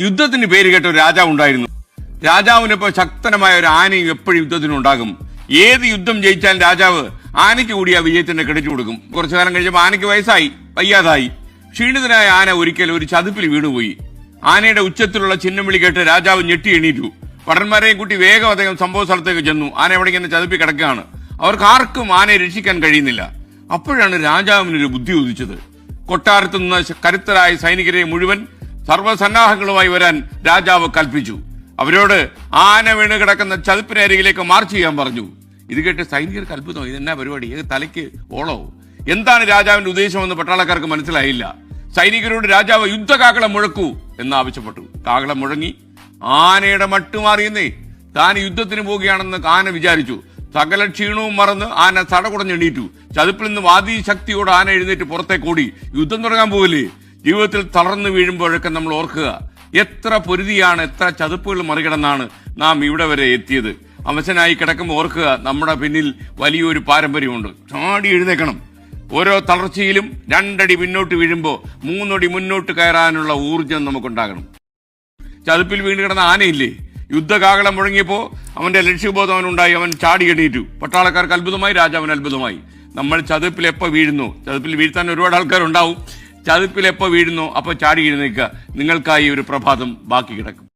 യുദ്ധത്തിന് പേര് കേട്ട ഒരു രാജാവ് ഉണ്ടായിരുന്നു. രാജാവിനിപ്പോ ശക്തമായ ഒരു ആനയും എപ്പോഴും യുദ്ധത്തിനുണ്ടാകും. ഏത് യുദ്ധം ജയിച്ചാലും രാജാവ് ആനയ്ക്ക് കൂടി ആ വിജയത്തിന്റെ ക്രെഡിറ്റ് കൊടുക്കും. കുറച്ചു കാലം കഴിഞ്ഞപ്പോൾ ആനയ്ക്ക് വയസ്സായി, വയ്യാതായി. ക്ഷീണിതനായ ആന ഒരിക്കൽ ഒരു ചതുപ്പിൽ വീണുപോയി. ആനയുടെ ഉച്ചത്തിലുള്ള ചിഹ്നം വിളി കേട്ട് രാജാവ് ഞെട്ടി എണീറ്റു. ഭടന്മാരെയും കൂട്ടി വേഗം അദ്ദേഹം സംഭവ സ്ഥലത്തേക്ക് ചെന്നു. ആന എവിടെ ഇങ്ങനെ ചതുപ്പി കിടക്കുകയാണ്. അവർക്ക് ആർക്കും ആനയെ രക്ഷിക്കാൻ കഴിയുന്നില്ല. അപ്പോഴാണ് രാജാവിനൊരു ബുദ്ധി ഉദിച്ചത്. കൊട്ടാരത്തു നിന്ന് കരുത്തരായ സൈനികരെ മുഴുവൻ സർവ്വസന്നാഹങ്ങളുമായി വരാൻ രാജാവ് കൽപ്പിച്ചു. അവരോട് ആന വീണ് കിടക്കുന്ന ചതുപ്പിനരികിലേക്ക് മാർച്ച് ചെയ്യാൻ പറഞ്ഞു. ഇത് കേട്ട് സൈനികർക്ക് അത്ഭുതം. ഇതെന്നാ പരിപാടി? ഏത് തലയ്ക്ക് ഓളോ? എന്താണ് രാജാവിന്റെ ഉദ്ദേശമെന്ന് പട്ടാളക്കാർക്ക് മനസ്സിലായില്ല. സൈനികരോട് രാജാവ് യുദ്ധകാകളം മുഴക്കൂ എന്നാവശ്യപ്പെട്ടു. കാകളം മുഴങ്ങി. ആനയുടെ മട്ടുമാറിയെന്നേ. താൻ യുദ്ധത്തിന് പോവുകയാണെന്ന് ആന വിചാരിച്ചു. സകല ക്ഷീണവും മറന്ന് ആന തടകുടഞ്ഞെണീറ്റു. ചതുപ്പിൽ നിന്ന് വാദി ശക്തിയോട് ആന എഴുന്നേറ്റ് പുറത്തേക്ക് ഓടി. യുദ്ധം തുടങ്ങാൻ പോകില്ലേ? ജീവിതത്തിൽ തളർന്നു വീഴുമ്പോഴൊക്കെ നമ്മൾ ഓർക്കുക, എത്ര പൊരുതിയാണ്, എത്ര ചതുപ്പുകൾ മറികടന്നാണ് നാം ഇവിടെ വരെ എത്തിയത്. അവശനായി കിടക്കുമ്പോൾ ഓർക്കുക, നമ്മുടെ പിന്നിൽ വലിയൊരു പാരമ്പര്യമുണ്ട്. ചാടി എഴുന്നേക്കണം. ഓരോ തളർച്ചയിലും 2 അടി പിന്നോട്ട് വീഴുമ്പോൾ 3 അടി മുന്നോട്ട് കയറാനുള്ള ഊർജം നമുക്കുണ്ടാകണം. ചതുപ്പിൽ വീണ് കിടന്ന ആനയില്ലേ, യുദ്ധകാകളം മുഴങ്ങിയപ്പോ അവന്റെ ലക്ഷ്യബോധം അവനുണ്ടായി. അവൻ ചാടി എണീറ്റു. പട്ടാളക്കാർക്ക് അത്ഭുതമായി, രാജാവിന് അത്ഭുതമായി. നമ്മൾ ചതുപ്പിൽ എപ്പോ വീഴുന്നു, ചതുപ്പിൽ വീഴ്ത്താൻ ഒരുപാട് ആൾക്കാരുണ്ടാവും. ചതുപ്പിൽ എപ്പോ വീഴുന്നു അപ്പൊ ചാടി എഴുന്നേൽക്കുക. നിങ്ങൾക്കായി ഒരു പ്രഭാതം ബാക്കി കിടക്കും.